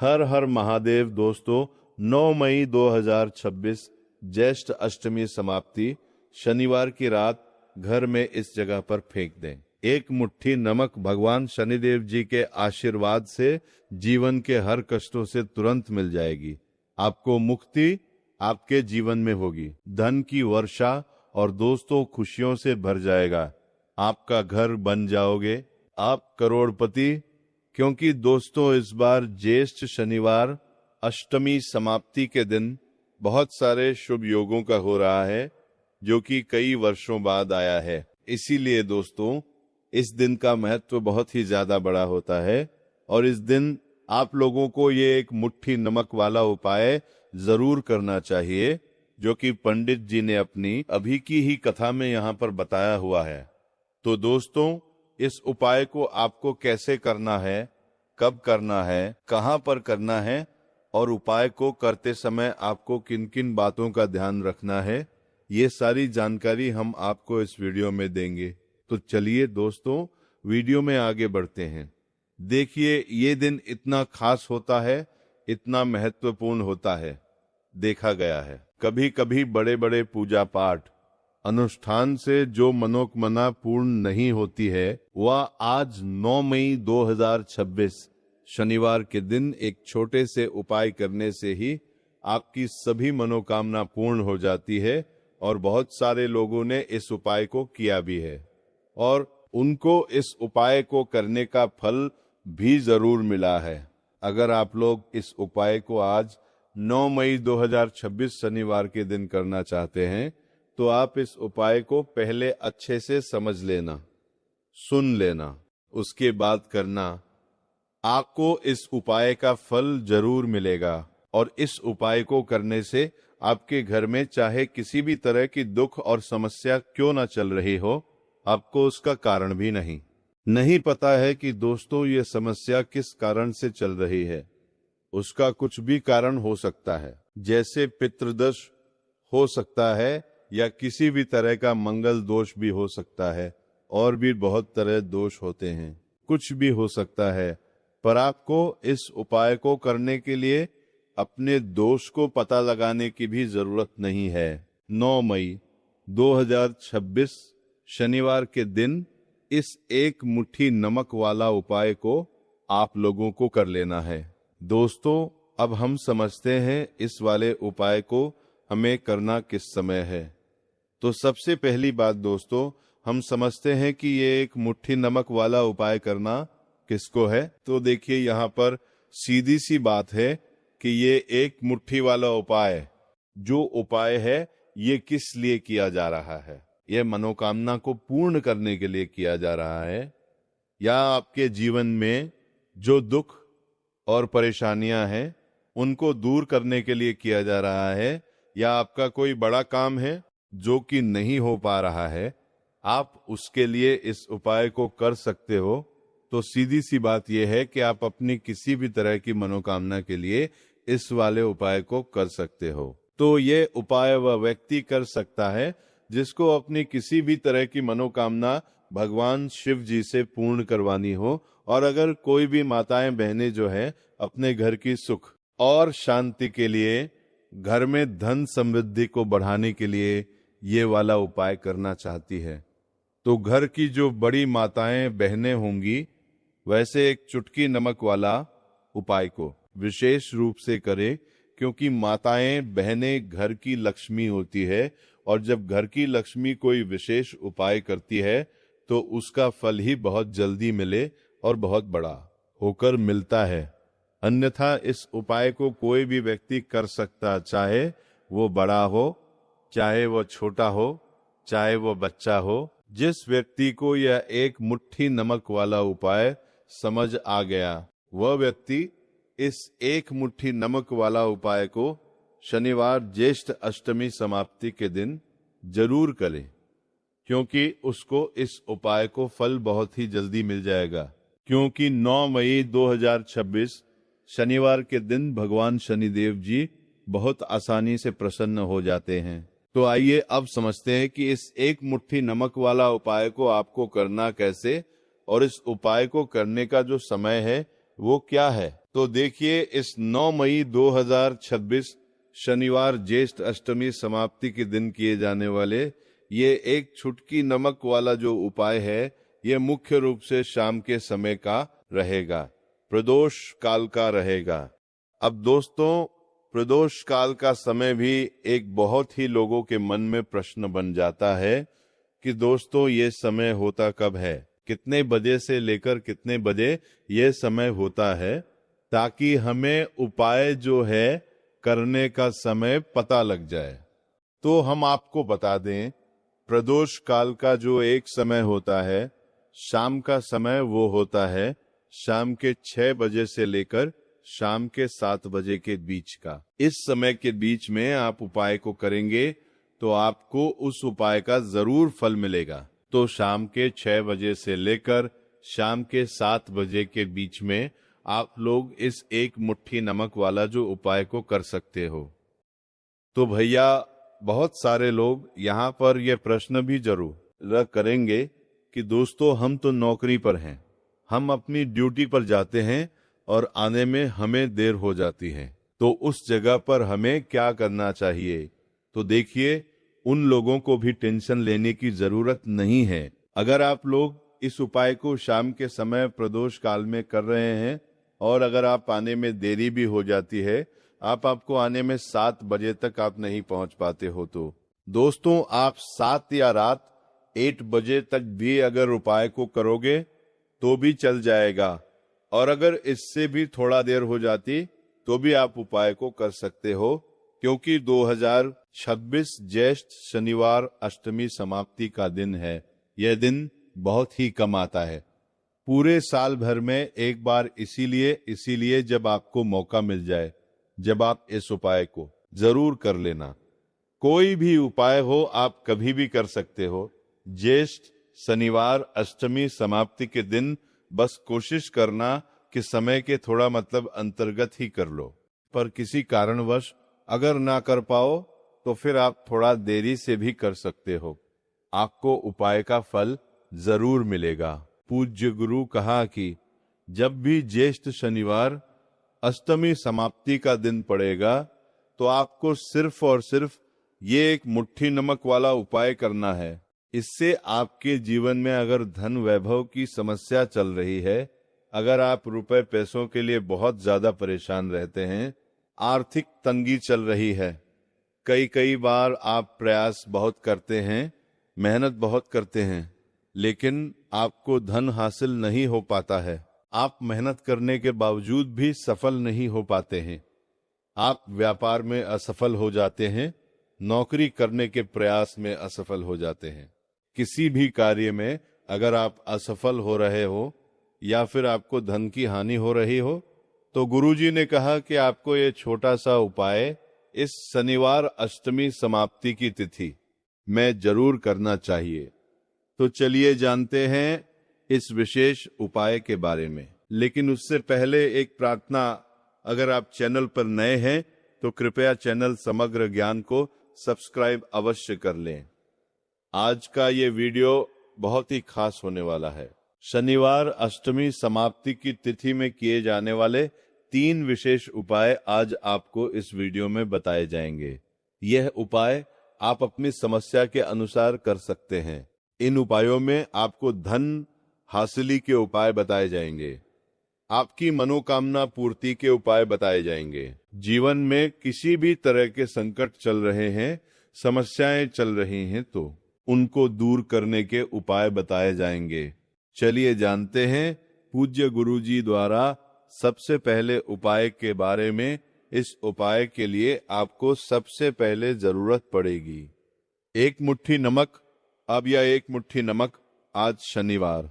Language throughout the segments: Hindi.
हर हर महादेव दोस्तों। 9 मई 2026 ज्येष्ठ अष्टमी समाप्ति शनिवार की रात घर में इस जगह पर फेंक दें। एक मुट्ठी नमक भगवान शनिदेव जी के आशीर्वाद से जीवन के हर कष्टों से तुरंत मिल जाएगी। आपको मुक्ति आपके जीवन में होगी। धन की वर्षा और दोस्तों खुशियों से भर जाएगा। आपका घर बन जाओगे, आप करोड़पति। क्योंकि दोस्तों इस बार ज्येष्ठ शनिवार अष्टमी समाप्ति के दिन बहुत सारे शुभ योगों का हो रहा है, जो कि कई वर्षों बाद आया है। इसीलिए दोस्तों इस दिन का महत्व बहुत ही ज्यादा बड़ा होता है और इस दिन आप लोगों को ये एक मुट्ठी नमक वाला उपाय जरूर करना चाहिए, जो कि पंडित जी ने अपनी अभी की ही कथा में यहाँ पर बताया हुआ है। तो दोस्तों इस उपाय को आपको कैसे करना है, कब करना है, कहाँ पर करना है और उपाय को करते समय आपको किन किन बातों का ध्यान रखना है, ये सारी जानकारी हम आपको इस वीडियो में देंगे। तो चलिए दोस्तों वीडियो में आगे बढ़ते हैं। देखिए ये दिन इतना खास होता है, इतना महत्वपूर्ण होता है, देखा गया है। कभी कभी बड़े बड़े पूजा पाठ अनुष्ठान से जो मनोकामना पूर्ण नहीं होती है, वह आज 9 मई 2026 शनिवार के दिन एक छोटे से उपाय करने से ही आपकी सभी मनोकामना पूर्ण हो जाती है। और बहुत सारे लोगों ने इस उपाय को किया भी है और उनको इस उपाय को करने का फल भी जरूर मिला है। अगर आप लोग इस उपाय को आज 9 मई 2026 शनिवार के दिन करना चाहते हैं, तो आप इस उपाय को पहले अच्छे से समझ लेना, सुन लेना, उसके बाद करना। आपको इस उपाय का फल जरूर मिलेगा और इस उपाय को करने से आपके घर में चाहे किसी भी तरह की दुख और समस्या क्यों ना चल रही हो, आपको उसका कारण भी नहीं पता है कि दोस्तों ये समस्या किस कारण से चल रही है। उसका कुछ भी कारण हो सकता है, जैसे पितृदोष हो सकता है या किसी भी तरह का मंगल दोष भी हो सकता है, और भी बहुत तरह दोष होते हैं, कुछ भी हो सकता है। पर आपको इस उपाय को करने के लिए अपने दोष को पता लगाने की भी जरूरत नहीं है। 9 मई 2026 शनिवार के दिन इस एक मुट्ठी नमक वाला उपाय को आप लोगों को कर लेना है। दोस्तों अब हम समझते हैं इस वाले उपाय को हमें करना किस समय है। तो सबसे पहली बात दोस्तों, हम समझते हैं कि ये एक मुट्ठी नमक वाला उपाय करना किसको है। तो देखिए यहाँ पर सीधी सी बात है कि ये एक मुट्ठी वाला उपाय, जो उपाय है ये किस लिए किया जा रहा है। यह मनोकामना को पूर्ण करने के लिए किया जा रहा है, या आपके जीवन में जो दुख और परेशानियां हैं उनको दूर करने के लिए किया जा रहा है, या आपका कोई बड़ा काम है जो कि नहीं हो पा रहा है, आप उसके लिए इस उपाय को कर सकते हो। तो सीधी सी बात यह है कि आप अपनी किसी भी तरह की मनोकामना के लिए इस वाले उपाय को कर सकते हो। तो ये उपाय वह व्यक्ति कर सकता है जिसको अपनी किसी भी तरह की मनोकामना भगवान शिव जी से पूर्ण करवानी हो। और अगर कोई भी माताएं बहनें जो है अपने घर की सुख और शांति के लिए, घर में धन समृद्धि को बढ़ाने के लिए ये वाला उपाय करना चाहती है, तो घर की जो बड़ी माताएं बहनें होंगी, वैसे एक चुटकी नमक वाला उपाय को विशेष रूप से करें, क्योंकि माताएं बहनें घर की लक्ष्मी होती है और जब घर की लक्ष्मी कोई विशेष उपाय करती है तो उसका फल ही बहुत जल्दी मिले और बहुत बड़ा होकर मिलता है। अन्यथा इस उपाय को कोई भी व्यक्ति कर सकता, चाहे वो बड़ा हो, चाहे वो छोटा हो, चाहे वो बच्चा हो। जिस व्यक्ति को यह एक मुट्ठी नमक वाला उपाय समझ आ गया, वह व्यक्ति इस एक मुट्ठी नमक वाला उपाय को शनिवार ज्येष्ठ अष्टमी समाप्ति के दिन जरूर करे, क्योंकि उसको इस उपाय को फल बहुत ही जल्दी मिल जाएगा। क्योंकि 9 मई 2026 शनिवार के दिन भगवान शनिदेव जी बहुत आसानी से प्रसन्न हो जाते हैं। तो आइए अब समझते हैं कि इस एक मुट्ठी नमक वाला उपाय को आपको करना कैसे, और इस उपाय को करने का जो समय है वो क्या है? तो देखिए, इस 9 मई 2026 शनिवार ज्येष्ठ अष्टमी समाप्ति के दिन किए जाने वाले ये एक चुटकी नमक वाला जो उपाय है, ये मुख्य रूप से शाम के समय का रहेगा, प्रदोष काल का रहेगा। अब दोस्तों, प्रदोष काल का समय भी एक बहुत ही लोगों के मन में प्रश्न बन जाता है कि दोस्तों ये समय होता कब है, कितने बजे से लेकर कितने बजे ये समय होता है, ताकि हमें उपाय जो है करने का समय पता लग जाए। तो हम आपको बता दें, प्रदोष काल का जो एक समय होता है, शाम का समय, वो होता है शाम के 6 बजे से लेकर शाम के 7 बजे के बीच का। इस समय के बीच में आप उपाय को करेंगे तो आपको उस उपाय का जरूर फल मिलेगा। तो शाम के 6 बजे से लेकर शाम के 7 बजे के बीच में आप लोग इस एक मुट्ठी नमक वाला जो उपाय को कर सकते हो। तो भैया, बहुत सारे लोग यहाँ पर यह प्रश्न भी जरूर करेंगे कि दोस्तों हम तो नौकरी पर हैं, हम अपनी ड्यूटी पर जाते हैं और आने में हमें देर हो जाती है, तो उस जगह पर हमें क्या करना चाहिए? तो देखिए, उन लोगों को भी टेंशन लेने की जरूरत नहीं है। अगर आप लोग इस उपाय को शाम के समय प्रदोष काल में कर रहे हैं और अगर आप आने में देरी भी हो जाती है, आपको आने में 7 बजे तक आप नहीं पहुंच पाते हो, तो दोस्तों आप 7 या रात 8 बजे तक भी अगर उपाय को करोगे तो भी चल जाएगा, और अगर इससे भी थोड़ा देर हो जाती तो भी आप उपाय को कर सकते हो, क्योंकि 2026 ज्येष्ठ शनिवार अष्टमी समाप्ति का दिन है। यह दिन बहुत ही कम आता है पूरे साल भर में एक बार, इसीलिए जब आपको मौका मिल जाए, जब आप इस उपाय को जरूर कर लेना। कोई भी उपाय हो आप कभी भी कर सकते हो, ज्येष्ठ शनिवार अष्टमी समाप्ति के दिन बस कोशिश करना कि समय के थोड़ा अंतर्गत ही कर लो। पर किसी कारणवश अगर ना कर पाओ तो फिर आप थोड़ा देरी से भी कर सकते हो, आपको उपाय का फल जरूर मिलेगा। पूज्य गुरु कहा कि जब भी ज्येष्ठ शनिवार अष्टमी समाप्ति का दिन पड़ेगा तो आपको सिर्फ और सिर्फ ये एक मुट्ठी नमक वाला उपाय करना है। इससे आपके जीवन में अगर धन वैभव की समस्या चल रही है, अगर आप रुपए पैसों के लिए बहुत ज्यादा परेशान रहते हैं, आर्थिक तंगी चल रही है, कई बार आप प्रयास बहुत करते हैं, मेहनत बहुत करते हैं, लेकिन आपको धन हासिल नहीं हो पाता है, आप मेहनत करने के बावजूद भी सफल नहीं हो पाते हैं, आप व्यापार में असफल हो जाते हैं, नौकरी करने के प्रयास में असफल हो जाते हैं, किसी भी कार्य में अगर आप असफल हो रहे हो या फिर आपको धन की हानि हो रही हो, तो गुरुजी ने कहा कि आपको ये छोटा सा उपाय इस शनिवार अष्टमी समाप्ति की तिथि में जरूर करना चाहिए। तो चलिए जानते हैं इस विशेष उपाय के बारे में। लेकिन उससे पहले एक प्रार्थना, अगर आप चैनल पर नए हैं तो कृपया चैनल समग्र ज्ञान को सब्सक्राइब अवश्य कर लें। आज का ये वीडियो बहुत ही खास होने वाला है। शनिवार अष्टमी समाप्ति की तिथि में किए जाने वाले 3 विशेष उपाय आज आपको इस वीडियो में बताए जाएंगे। यह उपाय आप अपनी समस्या के अनुसार कर सकते हैं। इन उपायों में आपको धन हासिली के उपाय बताए जाएंगे, आपकी मनोकामना पूर्ति के उपाय बताए जाएंगे। जीवन में किसी भी तरह के संकट चल रहे हैं, समस्याएं चल रही हैं, तो उनको दूर करने के उपाय बताए जाएंगे। चलिए जानते हैं पूज्य गुरुजी द्वारा सबसे पहले उपाय के बारे में। इस उपाय के लिए आपको सबसे पहले जरूरत पड़ेगी 1 मुट्ठी नमक। अब यह 1 मुट्ठी नमक आज शनिवार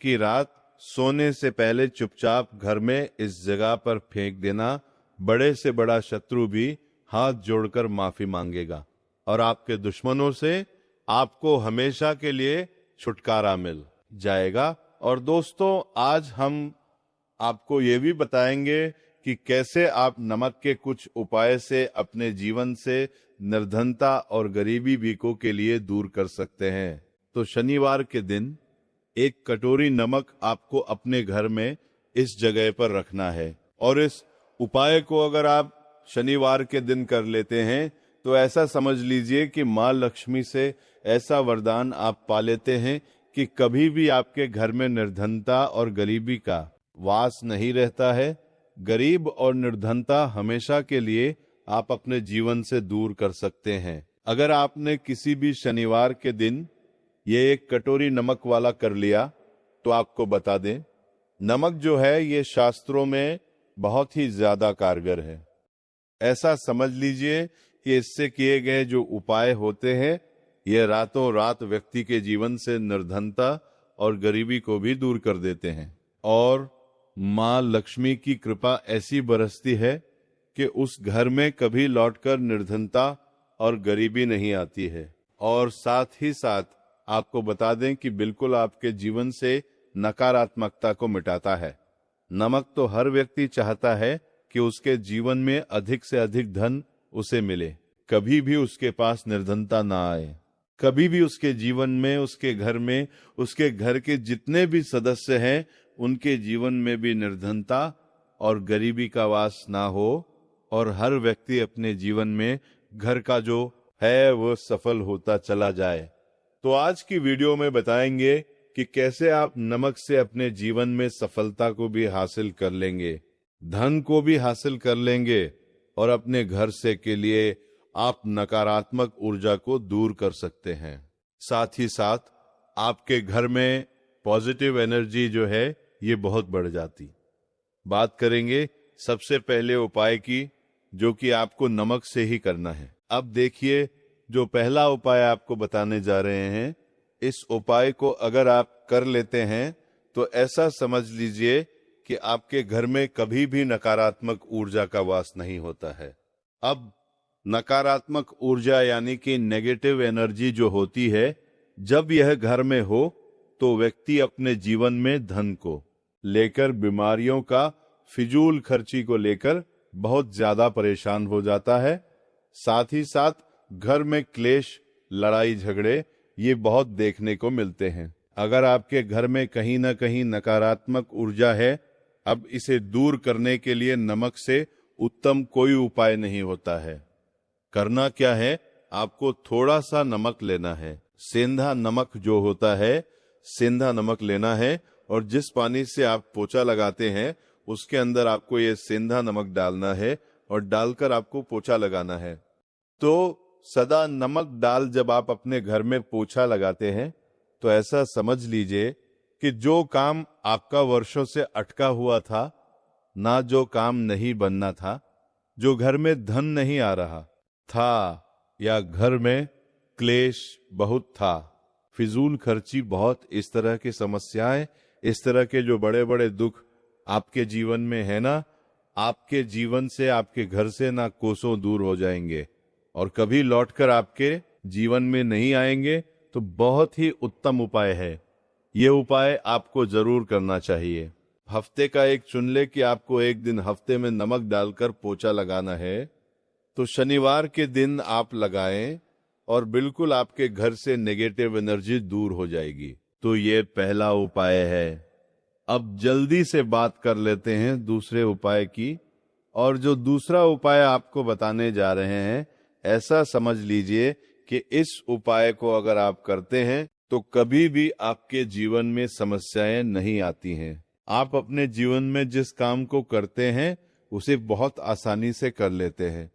की रात सोने से पहले चुपचाप घर में इस जगह पर फेंक देना। बड़े से बड़ा शत्रु भी हाथ जोड़कर माफी मांगेगा और आपके दुश्मनों से आपको हमेशा के लिए छुटकारा मिल जाएगा। और दोस्तों, आज हम आपको ये भी बताएंगे कि कैसे आप नमक के कुछ उपाय से अपने जीवन से निर्धनता और गरीबी बीकों के लिए दूर कर सकते हैं। तो शनिवार के दिन 1 कटोरी नमक आपको अपने घर में इस जगह पर रखना है। और इस उपाय को अगर आप शनिवार के दिन कर लेते हैं तो ऐसा समझ लीजिए कि माँ लक्ष्मी से ऐसा वरदान आप पा लेते हैं कि कभी भी आपके घर में निर्धनता और गरीबी का वास नहीं रहता है। गरीब और निर्धनता हमेशा के लिए आप अपने जीवन से दूर कर सकते हैं। अगर आपने किसी भी शनिवार के दिन ये एक कटोरी नमक वाला कर लिया तो आपको बता दें, नमक जो है ये शास्त्रों में बहुत ही ज्यादा कारगर है। ऐसा समझ लीजिए कि इससे किए गए जो उपाय होते हैं ये रातों रात व्यक्ति के जीवन से निर्धनता और गरीबी को भी दूर कर देते हैं। और माँ लक्ष्मी की कृपा ऐसी बरसती है कि उस घर में कभी लौटकर निर्धनता और गरीबी नहीं आती है। और साथ ही साथ आपको बता दें कि बिल्कुल आपके जीवन से नकारात्मकता को मिटाता है। नमक तो हर व्यक्ति चाहता है कि उसके जीवन में अधिक से अधिक धन उसे मिले, कभी भी उसके पास निर्धनता ना आए, कभी भी उसके जीवन में, उसके घर में, उसके घर के जितने भी सदस्य हैं उनके जीवन में भी निर्धनता और गरीबी का वास ना हो और हर व्यक्ति अपने जीवन में घर का जो है वो सफल होता चला जाए। तो आज की वीडियो में बताएंगे कि कैसे आप नमक से अपने जीवन में सफलता को भी हासिल कर लेंगे, धन को भी हासिल कर लेंगे और अपने घर से के लिए आप नकारात्मक ऊर्जा को दूर कर सकते हैं। साथ ही साथ आपके घर में पॉजिटिव एनर्जी जो है ये बहुत बढ़ जाती। बात करेंगे सबसे पहले उपाय की, जो कि आपको नमक से ही करना है। अब देखिए, जो पहला उपाय आपको बताने जा रहे हैं, इस उपाय को अगर आप कर लेते हैं तो ऐसा समझ लीजिए कि आपके घर में कभी भी नकारात्मक ऊर्जा का वास नहीं होता है। अब नकारात्मक ऊर्जा यानी कि नेगेटिव एनर्जी जो होती है, जब यह घर में हो तो व्यक्ति अपने जीवन में धन को लेकर, बीमारियों का फिजूल खर्ची को लेकर बहुत ज्यादा परेशान हो जाता है। साथ ही साथ घर में क्लेश, लड़ाई झगड़े ये बहुत देखने को मिलते हैं। अगर आपके घर में कहीं ना कहीं नकारात्मक ऊर्जा है, अब इसे दूर करने के लिए नमक से उत्तम कोई उपाय नहीं होता है। करना क्या है, आपको थोड़ा सा नमक लेना है, सेंधा नमक जो होता है, सेंधा नमक लेना है और जिस पानी से आप पोछा लगाते हैं उसके अंदर आपको ये सेंधा नमक डालना है और डालकर आपको पोछा लगाना है। तो सदा नमक डाल जब आप अपने घर में पोछा लगाते हैं तो ऐसा समझ लीजिए कि जो काम आपका वर्षों से अटका हुआ था, ना जो काम नहीं बनना था, जो घर में धन नहीं आ रहा था या घर में क्लेश बहुत था, फिजूल खर्ची बहुत, इस तरह की समस्याएं, इस तरह के जो बड़े बड़े दुख आपके जीवन में है ना, आपके जीवन से, आपके घर से ना कोसों दूर हो जाएंगे और कभी लौटकर आपके जीवन में नहीं आएंगे। तो बहुत ही उत्तम उपाय है, ये उपाय आपको जरूर करना चाहिए। हफ्ते का एक चुन ले कि आपको एक दिन हफ्ते में नमक डालकर पोछा लगाना है, तो शनिवार के दिन आप लगाएं और बिल्कुल आपके घर से नेगेटिव एनर्जी दूर हो जाएगी। तो ये पहला उपाय है। अब जल्दी से बात कर लेते हैं दूसरे उपाय की। और जो दूसरा उपाय आपको बताने जा रहे हैं, ऐसा समझ लीजिए कि इस उपाय को अगर आप करते हैं तो कभी भी आपके जीवन में समस्याएं नहीं आती हैं। आप अपने जीवन में जिस काम को करते हैं उसे बहुत आसानी से कर लेते हैं।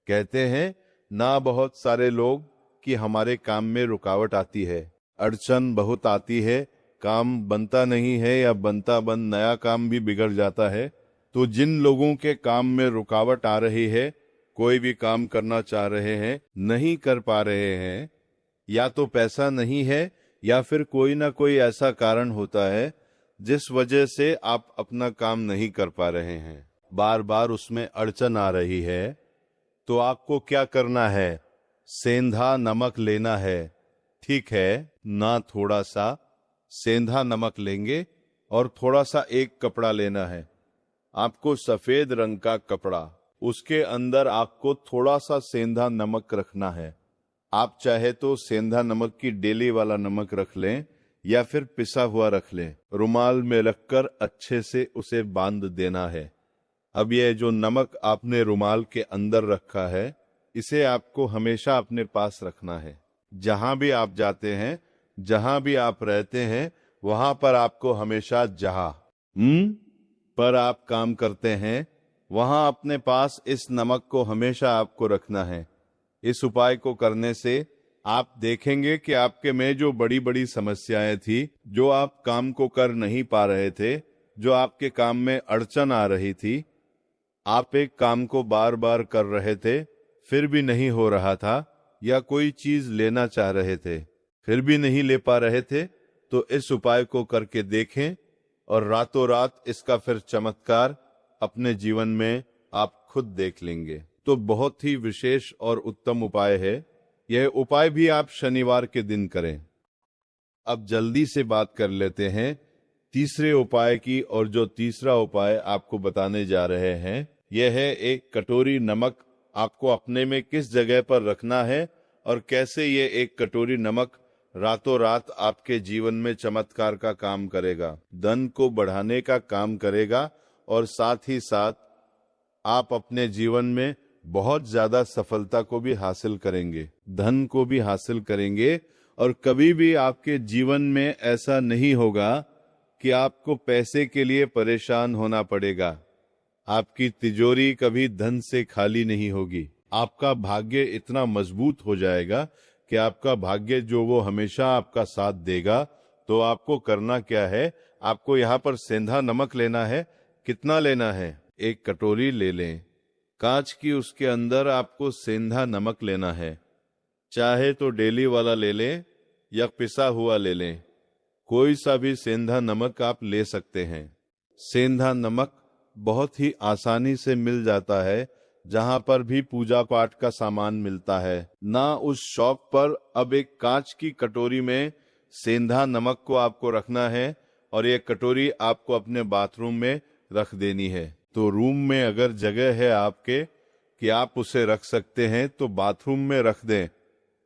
कहते हैं ना, बहुत सारे लोग कि हमारे काम में रुकावट आती है, अड़चन बहुत आती है, काम बनता नहीं है या बनता बंद नया काम भी बिगड़ जाता है। तो जिन लोगों के काम में रुकावट आ रही है, कोई भी काम करना चाह रहे हैं, नहीं कर पा रहे हैं, या तो पैसा नहीं है या फिर कोई ना कोई ऐसा कारण होता है जिस वजह से आप अपना काम नहीं कर पा रहे हैं, बार बार उसमें अड़चन आ रही है, तो आपको क्या करना है, सेंधा नमक लेना है। ठीक है ना, थोड़ा सा सेंधा नमक लेंगे और थोड़ा सा एक कपड़ा लेना है, आपको सफेद रंग का कपड़ा, उसके अंदर आपको थोड़ा सा सेंधा नमक रखना है। आप चाहे तो सेंधा नमक की डेली वाला नमक रख लें या फिर पिसा हुआ रख लें। रुमाल में रखकर अच्छे से उसे बांध देना है। अब यह जो नमक आपने रुमाल के अंदर रखा है, इसे आपको हमेशा अपने पास रखना है। जहां भी आप जाते हैं, जहां भी आप रहते हैं, वहां पर आपको हमेशा जहां पर आप काम करते हैं, वहां अपने पास इस नमक को हमेशा आपको रखना है। इस उपाय को करने से आप देखेंगे कि आपके में जो बड़ी बड़ी समस्याएं थी, जो आप काम को कर नहीं पा रहे थे, जो आपके काम में अड़चन आ रही थी, आप एक काम को बार बार कर रहे थे फिर भी नहीं हो रहा था, या कोई चीज लेना चाह रहे थे फिर भी नहीं ले पा रहे थे, तो इस उपाय को करके देखें और रातों रात इसका फिर चमत्कार अपने जीवन में आप खुद देख लेंगे। तो बहुत ही विशेष और उत्तम उपाय है। यह उपाय भी आप शनिवार के दिन करें। अब जल्दी से बात कर लेते हैं तीसरे उपाय की, और जो तीसरा उपाय आपको बताने जा रहे हैं, यह है एक कटोरी नमक आपको अपने में किस जगह पर रखना है और कैसे ये एक कटोरी नमक रातों रात आपके जीवन में चमत्कार का काम करेगा, धन को बढ़ाने का काम करेगा, और साथ ही साथ आप अपने जीवन में बहुत ज्यादा सफलता को भी हासिल करेंगे, धन को भी हासिल करेंगे। और कभी भी आपके जीवन में ऐसा नहीं होगा कि आपको पैसे के लिए परेशान होना पड़ेगा। आपकी तिजोरी कभी धन से खाली नहीं होगी। आपका भाग्य इतना मजबूत हो जाएगा कि आपका भाग्य जो वो हमेशा आपका साथ देगा। तो आपको करना क्या है, आपको यहाँ पर सेंधा नमक लेना है। कितना लेना है? एक कटोरी ले लें कांच की, उसके अंदर आपको सेंधा नमक लेना है। चाहे तो डेली वाला ले लें या पिसा हुआ ले लें, कोई सा भी सेंधा नमक आप ले सकते हैं। सेंधा नमक बहुत ही आसानी से मिल जाता है, जहां पर भी पूजा पाठ का सामान मिलता है ना। उस शॉप पर अब एक कांच की कटोरी में सेंधा नमक को आपको रखना है, और ये कटोरी आपको अपने बाथरूम में रख देनी है। तो रूम में अगर जगह है आपके कि आप उसे रख सकते हैं तो बाथरूम में रख दें,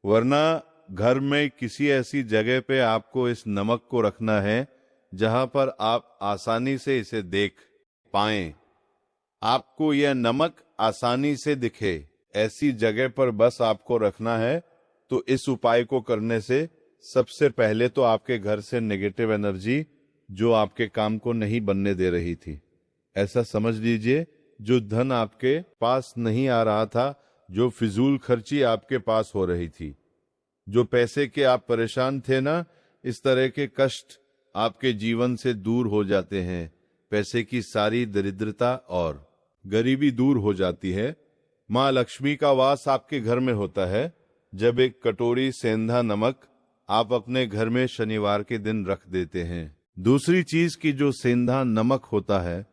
वरना घर में किसी ऐसी जगह पे आपको इस नमक को रखना है जहां पर आप आसानी से इसे देख पाएं। आपको यह नमक आसानी से दिखे, ऐसी जगह पर बस आपको रखना है। तो इस उपाय को करने से सबसे पहले तो आपके घर से नेगेटिव एनर्जी जो आपके काम को नहीं बनने दे रही थी, ऐसा समझ लीजिए, जो धन आपके पास नहीं आ रहा था, जो फिजूल खर्ची आपके पास हो रही थी, जो पैसे के आप परेशान थे ना, इस तरह के कष्ट आपके जीवन से दूर हो जाते हैं। पैसे की सारी दरिद्रता और गरीबी दूर हो जाती है। माँ लक्ष्मी का वास आपके घर में होता है जब एक कटोरी सेंधा नमक आप अपने घर में शनिवार के दिन रख देते हैं। दूसरी चीज की जो सेंधा नमक होता है